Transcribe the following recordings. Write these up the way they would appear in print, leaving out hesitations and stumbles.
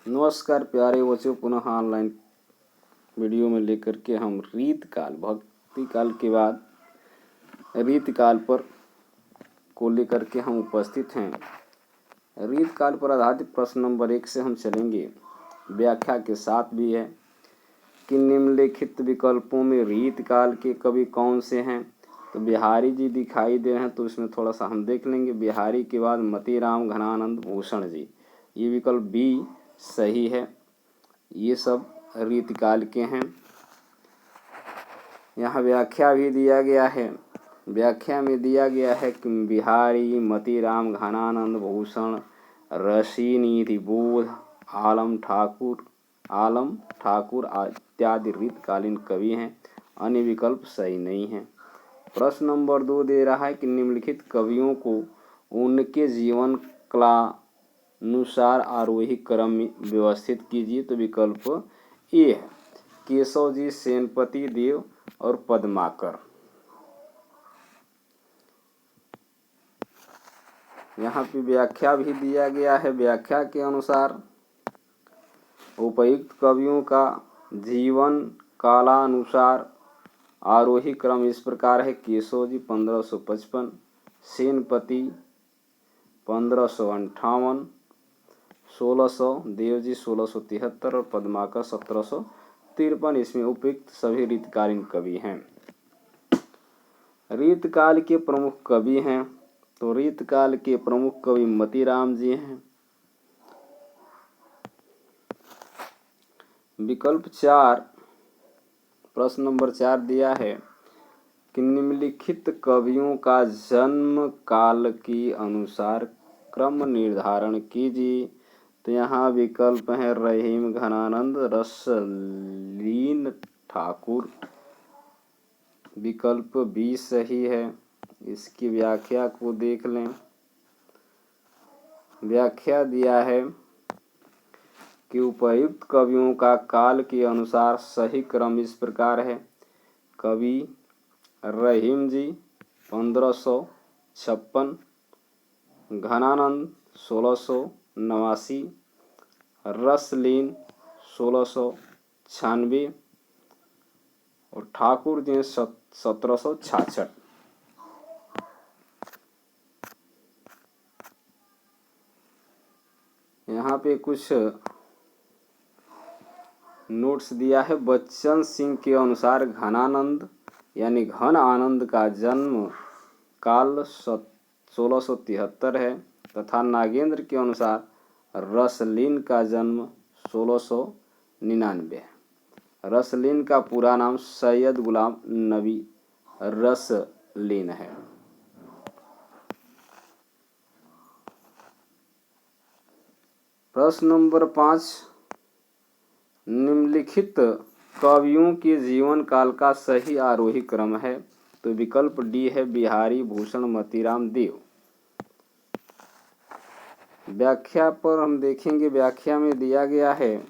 नमस्कार प्यारे बच्चों, पुनः ऑनलाइन वीडियो में लेकर के हम रीतकाल, भक्ति काल के बाद रीतकाल पर को लेकर के हम उपस्थित हैं। रीतकाल पर आधारित प्रश्न नंबर 1 से हम चलेंगे। व्याख्या के साथ भी है कि निम्नलिखित विकल्पों में रीतकाल के कवि कौन से हैं। तो बिहारी जी दिखाई दे रहे हैं, तो इसमें थोड़ा सा हम देख लेंगे। बिहारी के बाद मतीराम घनानंद भूषण जी, ये विकल्प बी सही है। ये सब रीतकाल के हैं। यहाँ व्याख्या भी दिया गया है। व्याख्या में दिया गया है कि बिहारी, मतीराम घनानंद भूषण, ऋषि बोध, आलम ठाकुर इत्यादि रीतकालीन कवि हैं। अन्य विकल्प सही नहीं है। प्रश्न नंबर 2 दे रहा है कि निम्नलिखित कवियों को उनके जीवन कालानुसार आरोही क्रम में व्यवस्थित कीजिए। तो विकल्प ए है केशव जी, सेनापति देव और पद्माकर। यहाँ पे व्याख्या भी दिया गया है। व्याख्या के अनुसार उपयुक्त कवियों का जीवन कालानुसार आरोही क्रम इस प्रकार है। केशव जी 1555, सेनापति 1558, 1600, देव जी 1673 और पद्माकर 1753। इसमें उपयुक्त सभी रीतकालीन कवि हैं। रीतकाल के प्रमुख कवि हैं। तो रीतकाल के प्रमुख कवि मतीराम जी हैं। विकल्प 4, प्रश्न नंबर 4 दिया है कि निम्नलिखित कवियों का जन्म काल के अनुसार क्रम निर्धारण कीजिए। तो यहाँ विकल्प है रहीम घनानंद, रसलीन ठाकुर। विकल्प बी सही है। इसकी व्याख्या को देख लें। व्याख्या दिया है कि उपर्युक्त कवियों का काल के अनुसार सही क्रम इस प्रकार है। कवि रहीम जी 1556, घनानंद 1689, रसलीन 1696 और ठाकुर जी 1766। यहाँ पे कुछ नोट्स दिया है। बच्चन सिंह के अनुसार घनानंद यानी घन आनंद का जन्म काल 1673 है तथा नागेंद्र के अनुसार रसलीन का जन्म 1699 है। रसलीन का पूरा नाम सैयद गुलाम नबी रसलीन है। प्रश्न नंबर 5, निम्नलिखित कवियों के जीवन काल का सही आरोही क्रम है। तो विकल्प डी है बिहारी, भूषण, मतीराम, देव। व्याख्या पर हम देखेंगे। व्याख्या में दिया गया है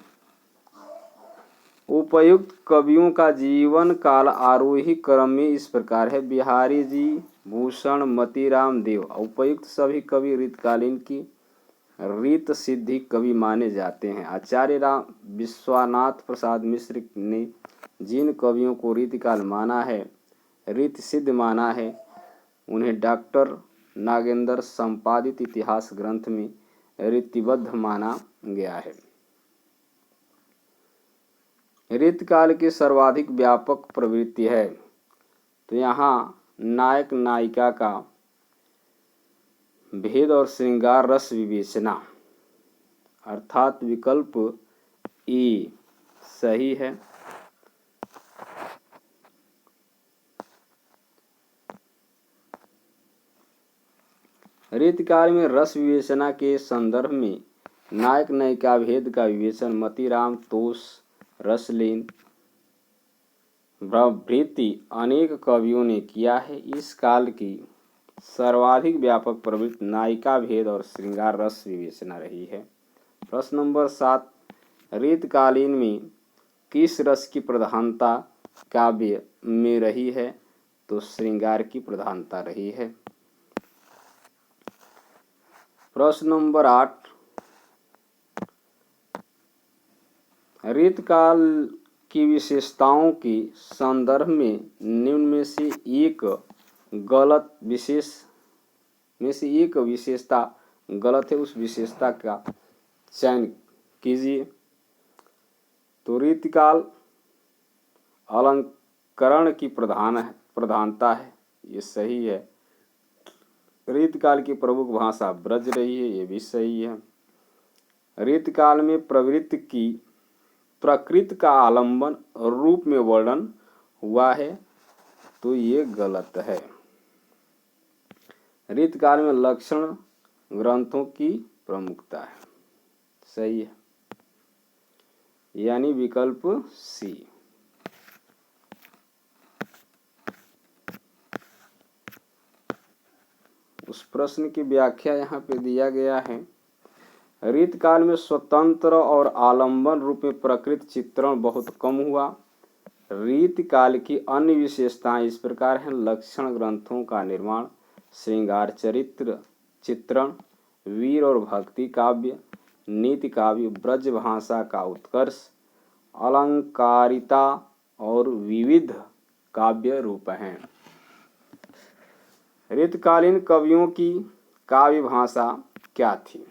उपयुक्त कवियों का जीवन काल आरोही क्रम में इस प्रकार है। बिहारी जी, भूषण, मतीराम, देव। उपयुक्त सभी कवि रीतकालीन की रीत सिद्धि कवि माने जाते हैं। आचार्य राम विश्वनाथ प्रसाद मिश्र ने जिन कवियों को रीतकाल माना है, रीत सिद्ध माना है, उन्हें डॉक्टर नागेंद्र संपादित इतिहास ग्रंथ में रीतिबद्ध माना गया है। रीतकाल की सर्वाधिक व्यापक प्रवृत्ति है। तो यहाँ नायक नायिका का भेद और श्रृंगार रस विवेचना, अर्थात विकल्प ए सही है। रीतकाल में रस विवेचना के संदर्भ में नायक नायिका भेद का विवेचन मतीराम, तोष, रसलीन प्रभृति अनेक कवियों ने किया है। इस काल की सर्वाधिक व्यापक प्रवृत्ति नायिका भेद और श्रृंगार रस विवेचना रही है। प्रश्न नंबर 7, रीतकालीन में किस रस की प्रधानता काव्य में रही है। तो श्रृंगार की प्रधानता रही है। प्रश्न नंबर 8, रीतकाल की विशेषताओं के संदर्भ में निम्न में से एक विशेषता गलत है, उस विशेषता का चयन कीजिए। तो रीतकाल अलंकरण की प्रधानता है, ये सही है। रीतकाल की प्रमुख भाषा ब्रज रही है, ये भी सही है। रीतकाल में प्रवृत्ति की प्रकृति का आलंबन रूप में वर्णन हुआ है, तो ये गलत है। रीतकाल में लक्षण ग्रंथों की प्रमुखता है, सही है, यानी विकल्प सी। उस प्रश्न की व्याख्या यहाँ पे दिया गया है। रीतकाल में स्वतंत्र और आलंबन रूप में प्रकृति चित्रण बहुत कम हुआ। रीतकाल की अन्य विशेषताएं इस प्रकार हैं: लक्षण ग्रंथों का निर्माण, श्रृंगार चरित्र चित्रण, वीर और भक्ति काव्य, नीति काव्य, ब्रज भाषा का उत्कर्ष, अलंकारिता और विविध काव्य रूप हैं। रीतकालीन कवियों की काव्य भाषा क्या थी?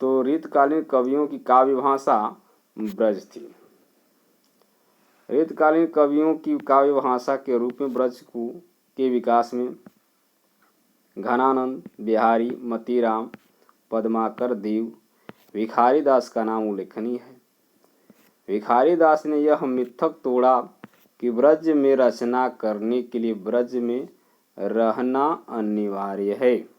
तो रीतकालीन कवियों की काव्य भाषा ब्रज थी। रीतकालीन कवियों की काव्य भाषा के रूप में ब्रज के विकास में घनानंद, बिहारी, मतीराम, पद्माकर, देव, भिखारी दास का नाम उल्लेखनीय है। भिखारी दास ने यह मिथक तोड़ा कि ब्रज में रचना करने के लिए ब्रज में रहना अनिवार्य है।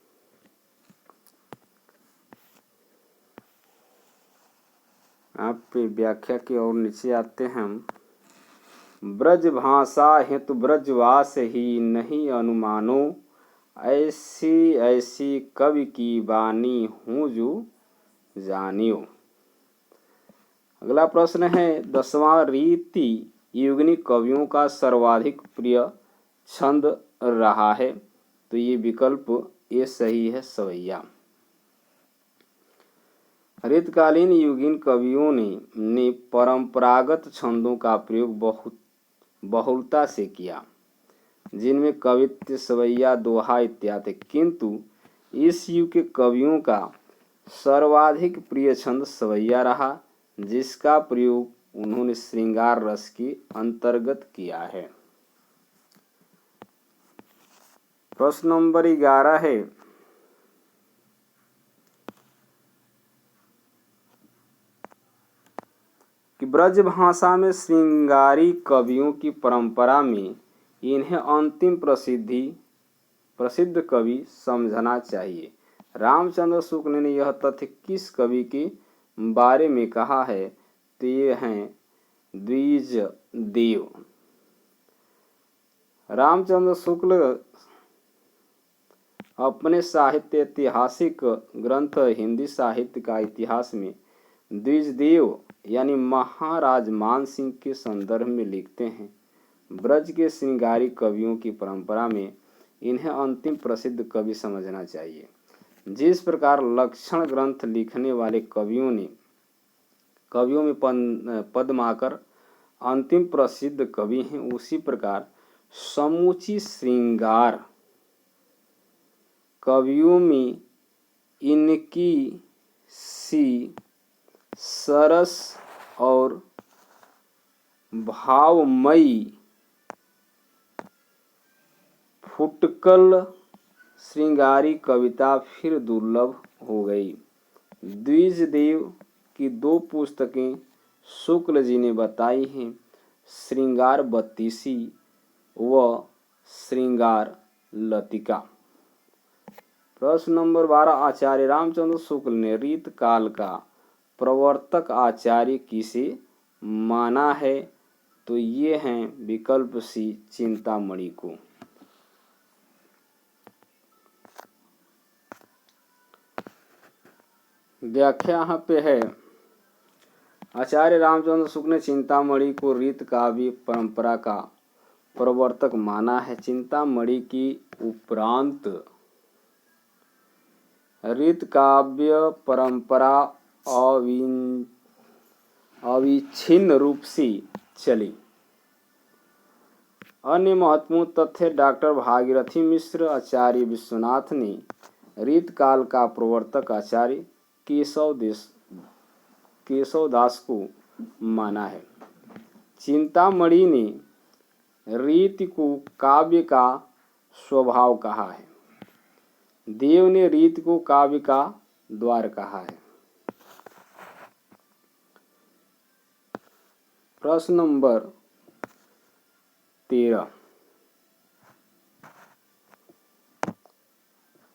आप व्याख्या की ओर नीचे आते हैं। ब्रज भाषा हेतु ब्रजवास ही नहीं अनुमानो, ऐसी ऐसी कवि की बानी हूँ जो जानियो। अगला प्रश्न है 10वां रीति युगनी कवियों का सर्वाधिक प्रिय छंद रहा है, तो ये विकल्प ये सही है, सवैया। रीतकालीन युगीन कवियों ने परंपरागत छंदों का प्रयोग बहुलता से किया, जिनमें कवित्व, सवैया, दोहा इत्यादि। किंतु इस युग के कवियों का सर्वाधिक प्रिय छंद सवैया रहा, जिसका प्रयोग उन्होंने श्रृंगार रस के अंतर्गत किया है। प्रश्न नंबर 11 है कि ब्रज भाषा में श्रृंगारी कवियों की परंपरा में इन्हें अंतिम प्रसिद्ध कवि समझना चाहिए। रामचंद्र शुक्ल ने यह तथ्य किस कवि के बारे में कहा है? तो ये हैं द्विज देव। रामचंद्र शुक्ल अपने साहित्य ऐतिहासिक ग्रंथ हिंदी साहित्य का इतिहास में द्विजदेव यानी महाराज मान सिंह के संदर्भ में लिखते हैं। ब्रज के श्रृंगारी कवियों की परंपरा में इन्हें अंतिम प्रसिद्ध कवि समझना चाहिए। जिस प्रकार लक्षण ग्रंथ लिखने वाले कवियों में पद्माकर अंतिम प्रसिद्ध कवि हैं, उसी प्रकार समूची श्रृंगार कवियों में इनकी सी सरस और भावमयी फुटकल श्रृंगारी कविता फिर दुर्लभ हो गई। द्विजदेव की 2 पुस्तकें शुक्ल जी ने बताई हैं, श्रृंगार बत्तीसी व श्रृंगार लतिका। प्रश्न नंबर 12 आचार्य रामचंद्र शुक्ल ने रीत काल का प्रवर्तक आचार्य किसे माना है? तो ये हैं विकल्प सी, चिंतामणि को। व्याख्या यहाँ पे है, आचार्य रामचंद्र शुक्ल ने चिंतामणि को रीत काव्य परंपरा का प्रवर्तक माना है। चिंतामणि की उपरांत रीत काव्य परंपरा अविच्छिन्न रूप से चली। अन्य महत्वपूर्ण तथ्य डॉक्टर भागीरथी मिश्र आचार्य विश्वनाथ ने रीतकाल का प्रवर्तक आचार्य केशव दास को माना है। चिंतामणि ने रीति को काव्य का स्वभाव कहा है। देव ने रीति को काव्य का द्वार कहा है। प्रश्न नंबर 13।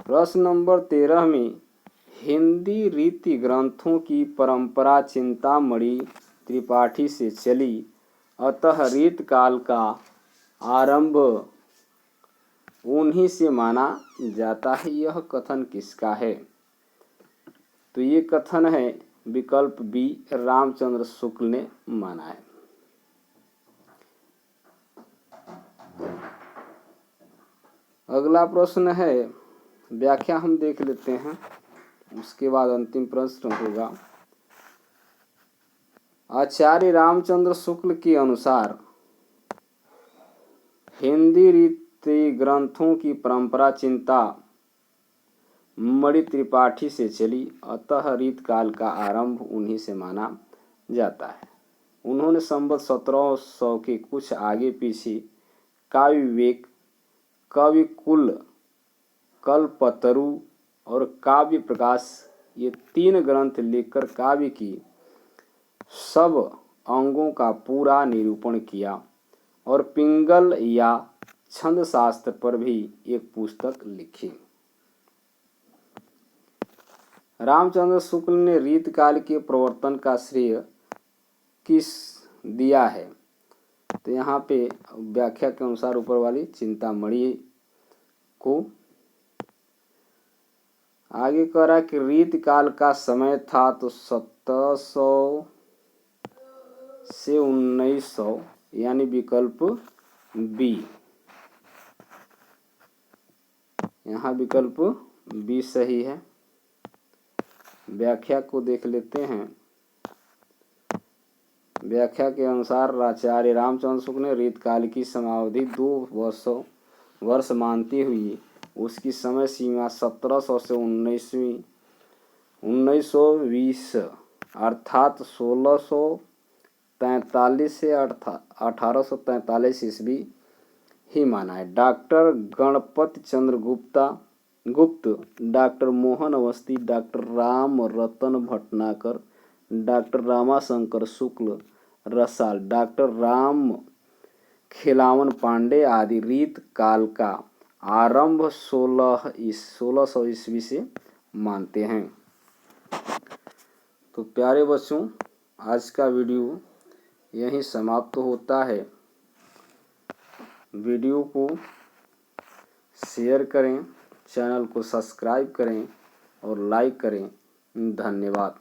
प्रश्न नंबर 13 में हिंदी रीति ग्रंथों की परंपरा चिंतामणि त्रिपाठी से चली, अतः रीतकाल का आरंभ उन्हीं से माना जाता है। यह कथन किसका है? तो ये कथन है विकल्प बी, रामचंद्र शुक्ल ने माना है। अगला प्रश्न है, व्याख्या हम देख लेते हैं, उसके बाद अंतिम प्रश्न होगा। आचार्य रामचंद्र शुक्ल के अनुसार हिंदी रीति ग्रंथों की परंपरा चिंतामणि त्रिपाठी से चली, अतः रीतकाल का आरंभ उन्हीं से माना जाता है। उन्होंने संवत 1700 के कुछ आगे पीछे काव्य विवेक, कवि कुल, कल्पतरु और काव्य प्रकाश ये 3 ग्रंथ लिखकर काव्य की सब अंगों का पूरा निरूपण किया और पिंगल या छंद शास्त्र पर भी एक पुस्तक लिखी। रामचंद्र शुक्ल ने रीतकाल के प्रवर्तन का श्रेय किस दिया है? तो यहाँ पे व्याख्या के अनुसार ऊपर वाली चिंतामणि को। आगे कह रहा है कि रीतकाल का समय था तो 1700 से 1900, यानी विकल्प बी। यहाँ विकल्प बी सही है। व्याख्या को देख लेते हैं। व्याख्या के अनुसार आचार्य रामचंद्र शुक्ल ने रीतकाल की समावधि 2 वर्ष मानती हुई उसकी समय सीमा 1700 से 1920 अर्थात 1643 से 1843 ईस्वी ही माना है। डॉक्टर गणपति चंद्र गुप्त, डॉक्टर मोहन अवस्थी, डॉक्टर राम रतन भटनागर, डॉक्टर रामाशंकर शुक्ल रसाल, डॉक्टर राम खिलावन पांडे आदि रीत काल का आरंभ 1600 ईस्वी से मानते हैं। तो प्यारे बच्चों, आज का वीडियो यहीं समाप्त होता है। वीडियो को शेयर करें, चैनल को सब्सक्राइब करें और लाइक करें। धन्यवाद।